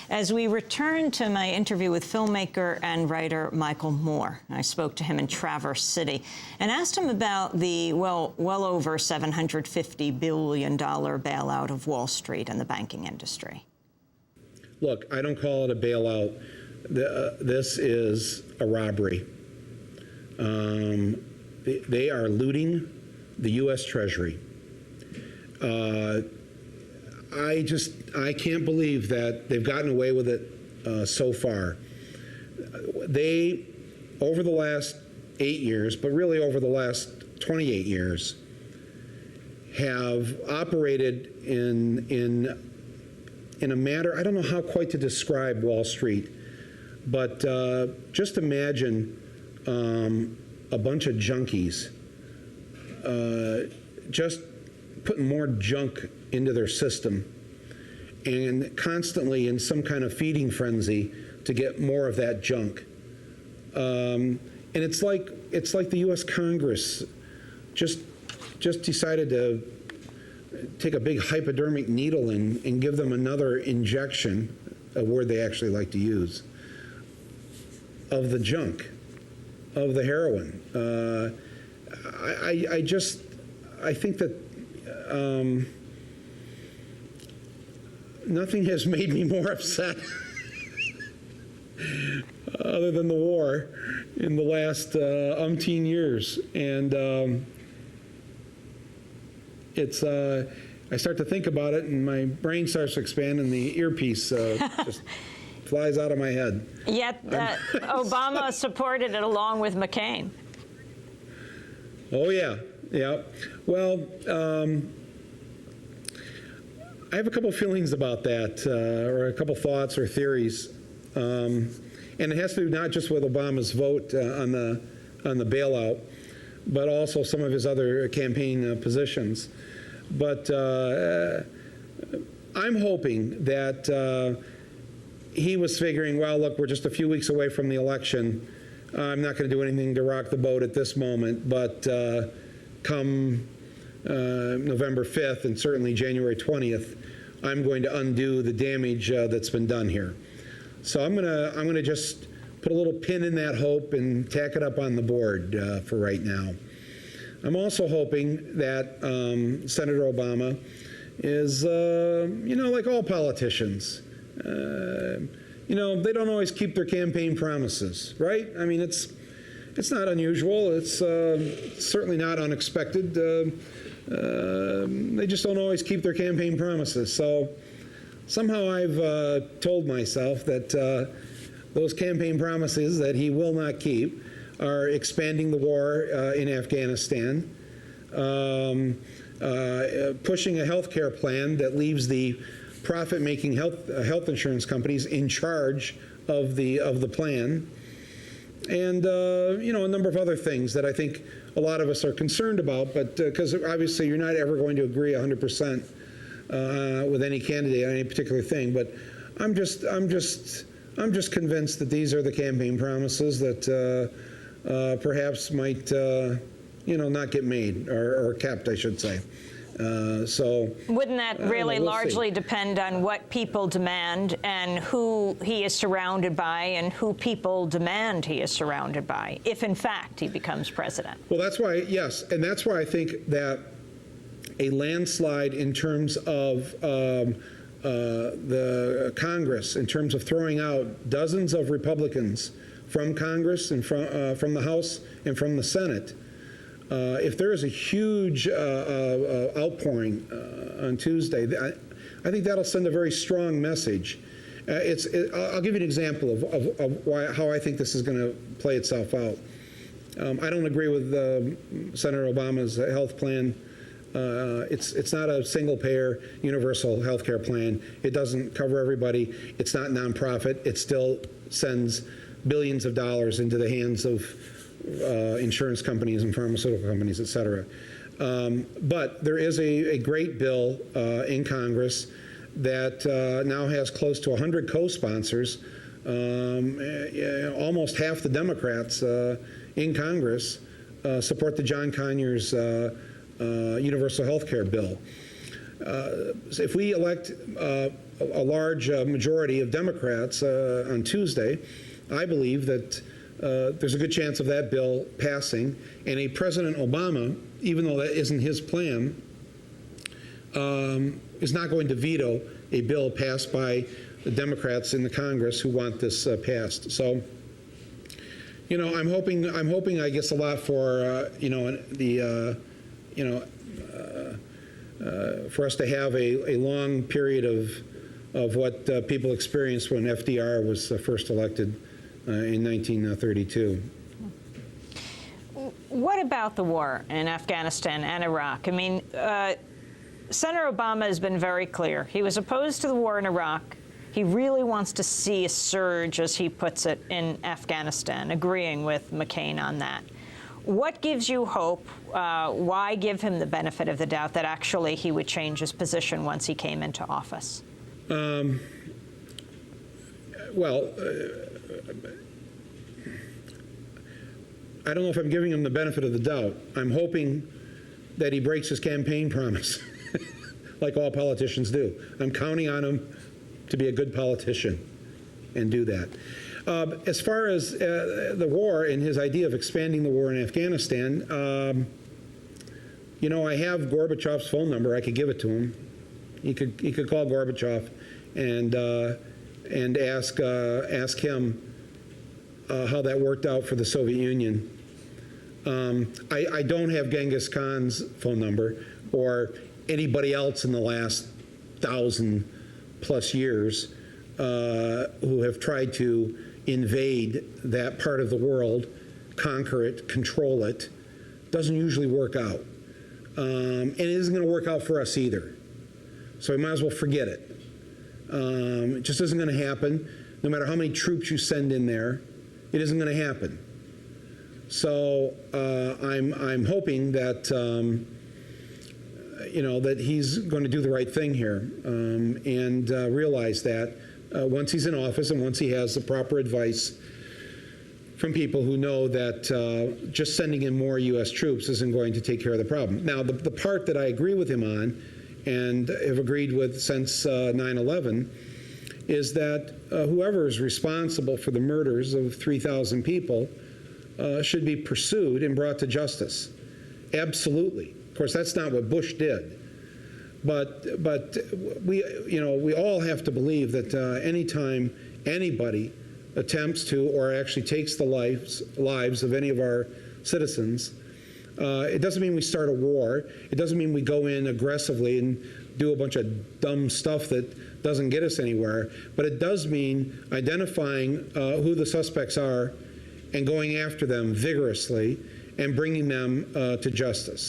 As we return to my interview with filmmaker and writer Michael Moore, I spoke to him in Traverse City and asked him about the, well over $750 billion bailout of Wall Street and the banking industry. Look, I don't call it a bailout. This is a robbery. They are looting the U.S. Treasury. I can't believe that they've gotten away with it so far. They, over the last 8 years, but really over the last 28 years, have operated in a manner, I don't know how quite to describe Wall Street, but just imagine a bunch of junkies just putting more junk into their system and constantly in some kind of feeding frenzy to get more of that junk. And it's like the U.S. Congress just decided to take a big hypodermic needle and give them another injection, a word they actually like to use, of the junk, of the heroin. I think that nothing has made me more upset other than the war in the last umpteen years. And I start to think about it and my brain starts to expand and the earpiece just flies out of my head. Yet Obama supported it along with McCain. Oh, yeah. Yeah. Well, I have a couple feelings about that, or a couple thoughts or theories. And it has to do not just with Obama's vote on the bailout, but also some of his other campaign positions. But I'm hoping that he was figuring, well, look, we're just a few weeks away from the election. I'm not going to do anything to rock the boat at this moment, but come November 5th and certainly January 20th, I'm going to undo the damage that's been done here. So I'm gonna just put a little pin in that hope and tack it up on the board for right now. I'm also hoping that Senator Obama is, like all politicians, they don't always keep their campaign promises, right? I mean, it's not unusual. It's certainly not unexpected. They just don't always keep their campaign promises. So somehow I've told myself that those campaign promises that he will not keep are expanding the war in Afghanistan, pushing a health care plan that leaves the profit-making health insurance companies in charge of the plan, and a number of other things that I think a lot of us are concerned about. But because obviously you're not ever going to agree 100% with any candidate on any particular thing, but I'm just convinced that these are the campaign promises that perhaps might not get made or kept, I should say. So wouldn't that really we'll largely see. depend on what people demand and who he is surrounded by and who people demand he is surrounded by, if in fact he becomes president? Well, that's why, yes, and that's why I think that a landslide in terms of the Congress, in terms of throwing out dozens of Republicans from Congress and from the House and from the Senate, if there is a huge outpouring on Tuesday, I think that'll send a very strong message. I'll give you an example of how I think this is going to play itself out. I don't agree with Senator Obama's health plan. It's not a single-payer universal health care plan. It doesn't cover everybody. It's not nonprofit. It still sends billions of dollars into the hands of insurance companies and pharmaceutical companies, et cetera. But there is a great bill in Congress that now has close to 100 co-sponsors. Almost half the Democrats in Congress support the John Conyers universal health care bill. if we elect a large majority of Democrats on Tuesday, I believe that there's a good chance of that bill passing, and a President Obama, even though that isn't his plan, is not going to veto a bill passed by the Democrats in the Congress who want this passed. So, you know, I'm hoping I guess a lot for for us to have a long period of what people experienced when FDR was first elected in 1932. What about the war in Afghanistan and Iraq? I mean, Senator Obama has been very clear. He was opposed to the war in Iraq. He really wants to see a surge, as he puts it, in Afghanistan, agreeing with McCain on that. What gives you hope? Why give him the benefit of the doubt that actually he would change his position once he came into office? Well, I don't know if I'm giving him the benefit of the doubt. I'm hoping that he breaks his campaign promise, like all politicians do. I'm counting on him to be a good politician and do that. As far as the war and his idea of expanding the war in Afghanistan, you know, I have Gorbachev's phone number. I could give it to him. He could call Gorbachev and ask him how that worked out for the Soviet Union. I don't have Genghis Khan's phone number or anybody else in the last 1,000+ years who have tried to invade that part of the world, conquer it, control it. Doesn't usually work out. And it isn't going to work out for us either. So we might as well forget it. It just isn't going to happen. No matter how many troops you send in there, it isn't going to happen. So I'm hoping that you know, that he's going to do the right thing here and realize that once he's in office and once he has the proper advice from people who know that just sending in more U.S. troops isn't going to take care of the problem. Now, the part that I agree with him on and have agreed with since 9/11 is that whoever is responsible for the murders of 3,000 people should be pursued and brought to justice. Absolutely. Of course, that's not what Bush did. But we all have to believe that anytime anybody attempts to or actually takes the lives of any of our citizens, it doesn't mean we start a war. It doesn't mean we go in aggressively and do a bunch of dumb stuff that doesn't get us anywhere. But it does mean identifying who the suspects are and going after them vigorously and bringing them to justice.